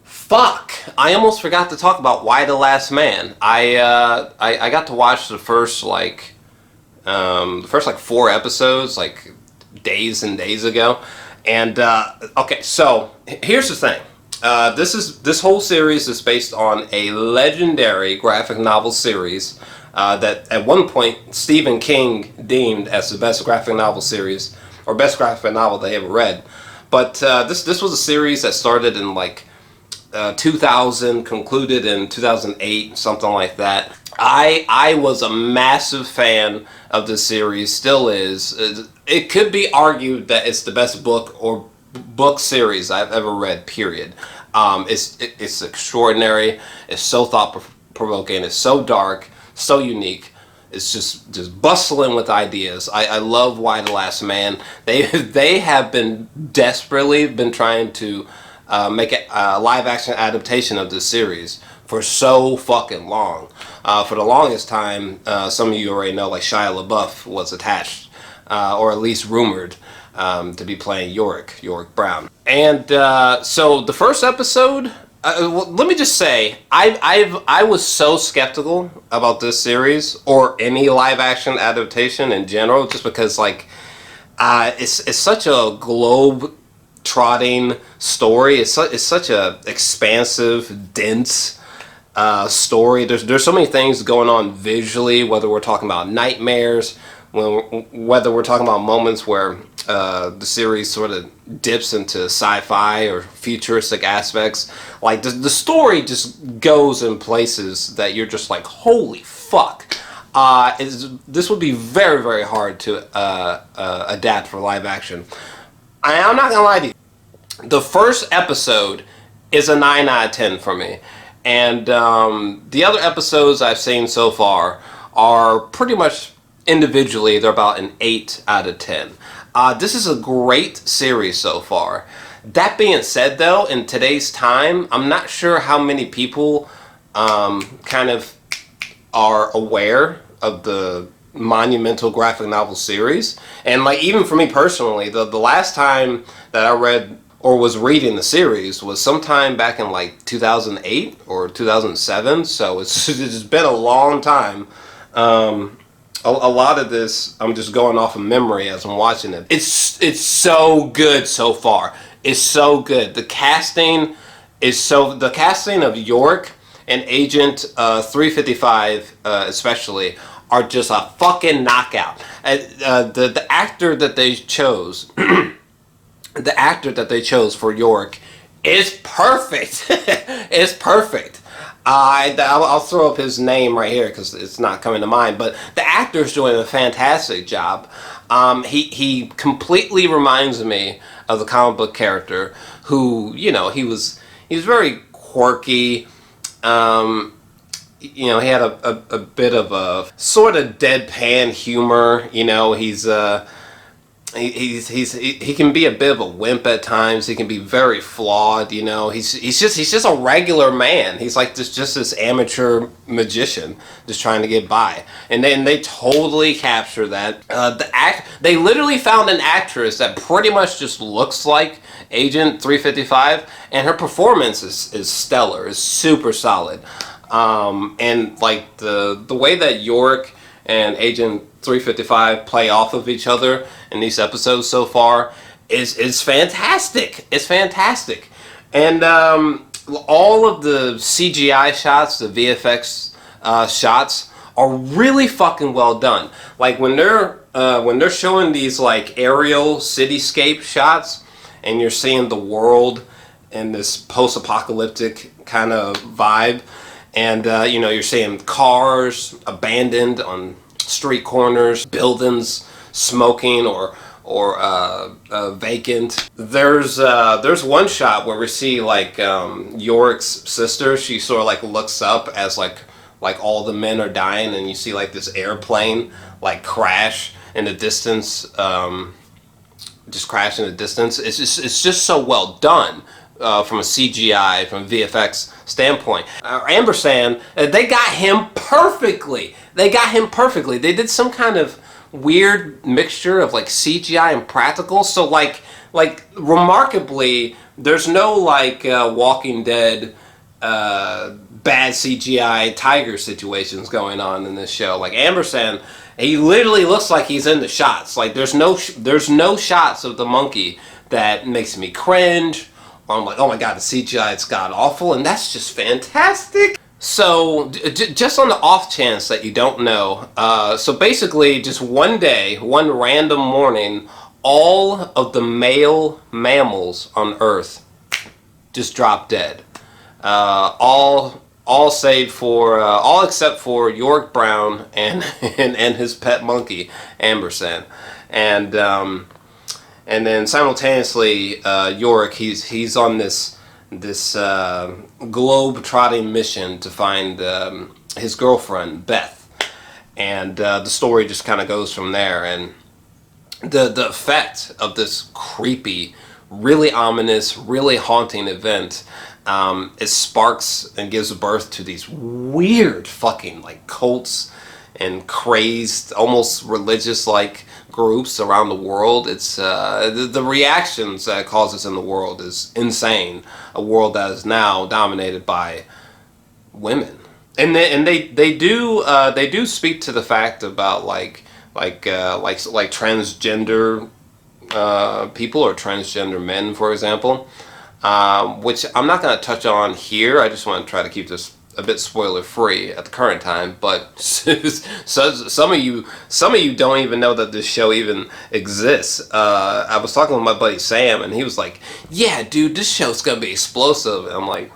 Fuck! I almost forgot to talk about Y the Last Man. I got to watch the first like 4 episodes like days and days ago, and okay, so here's the thing. This whole series is based on a legendary graphic novel series that at one point Stephen King deemed as the best graphic novel series or best graphic novel they ever read. But this was a series that started in like 2000, concluded in 2008, something like that. I was a massive fan of this series, still is. It could be argued that it's the best book or book series I've ever read, period. It's extraordinary, it's so thought-provoking, it's so dark, so unique. It's just bustling with ideas. I love Y the Last Man. They have been desperately trying to make a live-action adaptation of this series for so fucking long. For the longest time, some of you already know, like Shia LaBeouf was attached, or at least rumored, to be playing Yorick Brown. And so the first episode, well, let me just say, I was so skeptical about this series or any live-action adaptation in general, just because like it's such a globe-trotting story. It's such a expansive, dense story. There's so many things going on visually, whether we're talking about nightmares, whether we're talking about moments where the series sort of dips into sci-fi or futuristic aspects. Like the story just goes in places that you're just like, holy fuck. This would be very, very hard to adapt for live action. I'm not gonna lie to you. The first episode is a 9 out of 10 for me. And the other episodes I've seen so far are pretty much individually, they're about an 8 out of 10. This is a great series so far. That being said, though, in today's time, I'm not sure how many people kind of are aware of the monumental graphic novel series. And like, even for me personally, the last time that I read or was reading the series was sometime back in like 2008 or 2007. So it's been a long time. A lot of this, I'm just going off of memory as I'm watching it. It's so good so far. It's so good. The casting of Yorick and Agent 355 especially are just a fucking knockout. The actor that they chose, the actor that they chose for Yorick is perfect. It's perfect. I'll throw up his name right here because it's not coming to mind, but the actor's doing a fantastic job. He completely reminds me of the comic book character who, you know, he's very quirky. You know, he had a bit of a sort of deadpan humor. You know, he can be a bit of a wimp at times. He can be very flawed, you know. He's just a regular man. He's like just this amateur magician just trying to get by. And then they totally capture that. They literally found an actress that pretty much just looks like Agent 355, and her performance is stellar. Is super solid. And like the way that Yorick and Agent 355 play off of each other in these episodes so far is fantastic. It's fantastic. And all of the CGI shots, the VFX shots are really fucking well done. Like when they're showing these like aerial cityscape shots and you're seeing the world in this post-apocalyptic kind of vibe, and you know, you're seeing cars abandoned on street corners, buildings smoking or vacant. There's one shot where we see like Yorick's sister. She sort of like looks up as like all the men are dying, and you see like this airplane like crash in the distance, just crash in the distance. It's just so well done. From a CGI, from a VFX standpoint. Ampersand, they got him perfectly. They did some kind of weird mixture of like CGI and practical. So like remarkably there's no like Walking Dead bad CGI tiger situations going on in this show. Like Ampersand, he literally looks like he's in the shots. Like there's no shots of the monkey that makes me cringe. Or I'm like, oh my god, the CGI is god awful, and that's just fantastic. So just on the off chance that you don't know, so basically just one day, one random morning, all of the male mammals on Earth just dropped dead. All save for all except for Yorick Brown and and his pet monkey Ampersand, and then simultaneously Yorick, he's on this globe-trotting mission to find his girlfriend Beth, and the story just kind of goes from there. And the effect of this creepy, really ominous, really haunting event, it sparks and gives birth to these weird fucking like cults and crazed, almost religious like groups around the world. It's the reactions that it causes in the world is insane. A world that is now dominated by women, and they do speak to the fact about like transgender people, or transgender men, for example, which I'm not going to touch on here. I just want to try to keep this a bit spoiler free at the current time. But so some of you don't even know that this show even exists. I was talking with my buddy Sam, and he was like, "Yeah, dude, this show's gonna be explosive." And I'm like,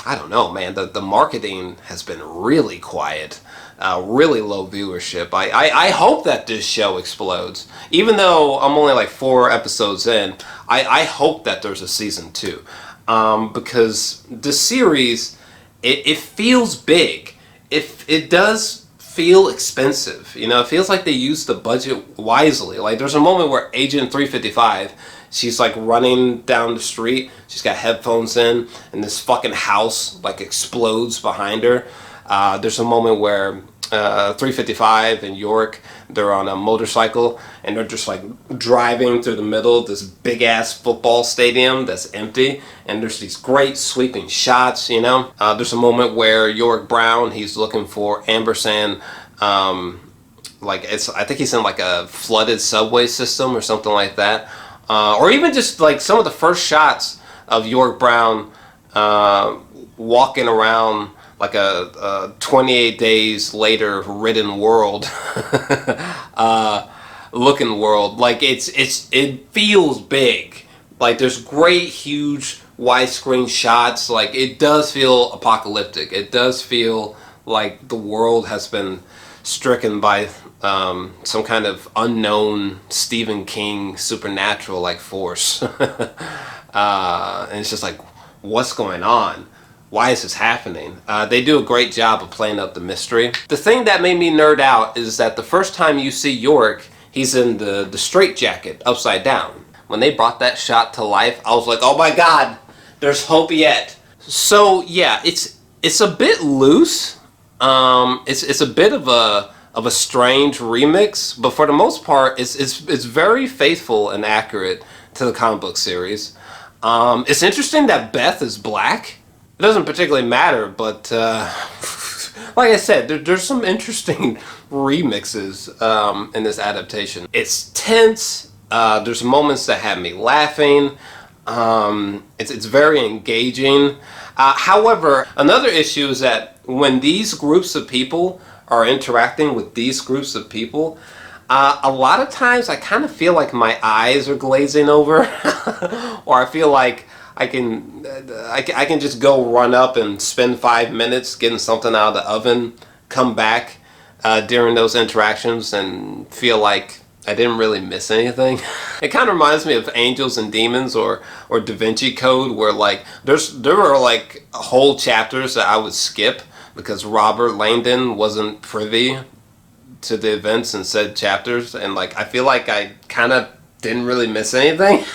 I don't know, man. The marketing has been really quiet. Really low viewership. I hope that this show explodes. Even though I'm only like 4 episodes in, I hope that there's a season 2. Because the series, it feels big. It does feel expensive. You know, it feels like they used the budget wisely. Like there's a moment where Agent 355, she's like running down the street. She's got headphones in, and this fucking house like explodes behind her. There's a moment where 355 and Yorick, they're on a motorcycle, and they're just like driving through the middle of this big ass football stadium that's empty, and there's these great sweeping shots, you know. There's a moment where Yorick Brown, he's looking for Ampersand, like I think he's in like a flooded subway system or something like that, or even just like some of the first shots of Yorick Brown walking around like a 28 days later ridden world, looking world. Like it feels big. Like there's great huge widescreen shots. Like it does feel apocalyptic. It does feel like the world has been stricken by some kind of unknown Stephen King supernatural like force. And it's just like, what's going on? Why is this happening? They do a great job of playing up the mystery. The thing that made me nerd out is that the first time you see Yorick, he's in the straitjacket upside down. When they brought that shot to life, I was like, oh my god, there's hope yet. So yeah, it's a bit loose. It's a bit of a strange remix, but for the most part, it's very faithful and accurate to the comic book series. It's interesting that Beth is black. It doesn't particularly matter, but like I said, there's some interesting remixes in this adaptation. It's tense. There's moments that have me laughing. It's very engaging. However, another issue is that when these groups of people are interacting with these groups of people, a lot of times I kind of feel like my eyes are glazing over, or I feel like I can just go run up and spend 5 minutes getting something out of the oven, come back during those interactions and feel like I didn't really miss anything. It kind of reminds me of Angels and Demons or Da Vinci Code, where like there were like whole chapters that I would skip because Robert Langdon wasn't privy to the events in said chapters, and like I feel like I kind of didn't really miss anything.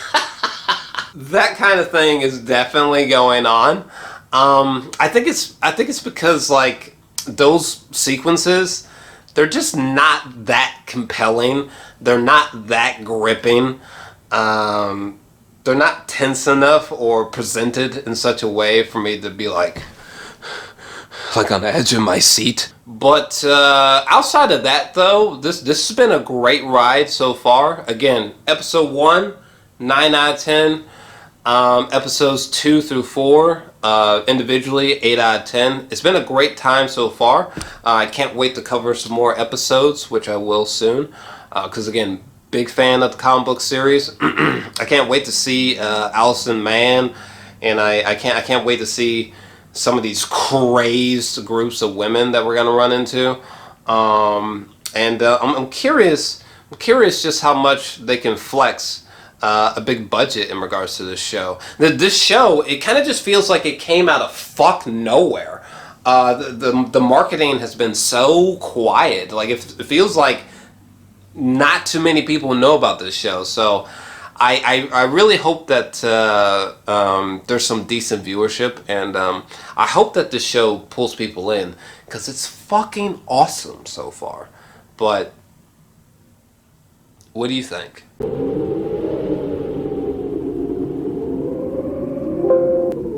That kind of thing is definitely going on. I think it's because like those sequences, they're just not that compelling. They're not that gripping. they're not tense enough or presented in such a way for me to be like on the edge of my seat. But outside of that, though, this has been a great ride so far. Again, episode 1, 9 out of 10. Episodes 2 through 4, individually, 8 out of 10. It's been a great time so far. I can't wait to cover some more episodes, which I will soon. Because again, big fan of the comic book series. I can't wait to see Allison Mann, and I can't wait to see some of these crazed groups of women that we're gonna run into. I'm curious just how much they can flex a big budget in regards to this show. This show, it kind of just feels like it came out of fuck nowhere. The marketing has been so quiet. Like it feels like not too many people know about this show. So I really hope that there's some decent viewership, and I hope that this show pulls people in, because it's fucking awesome so far. But what do you think?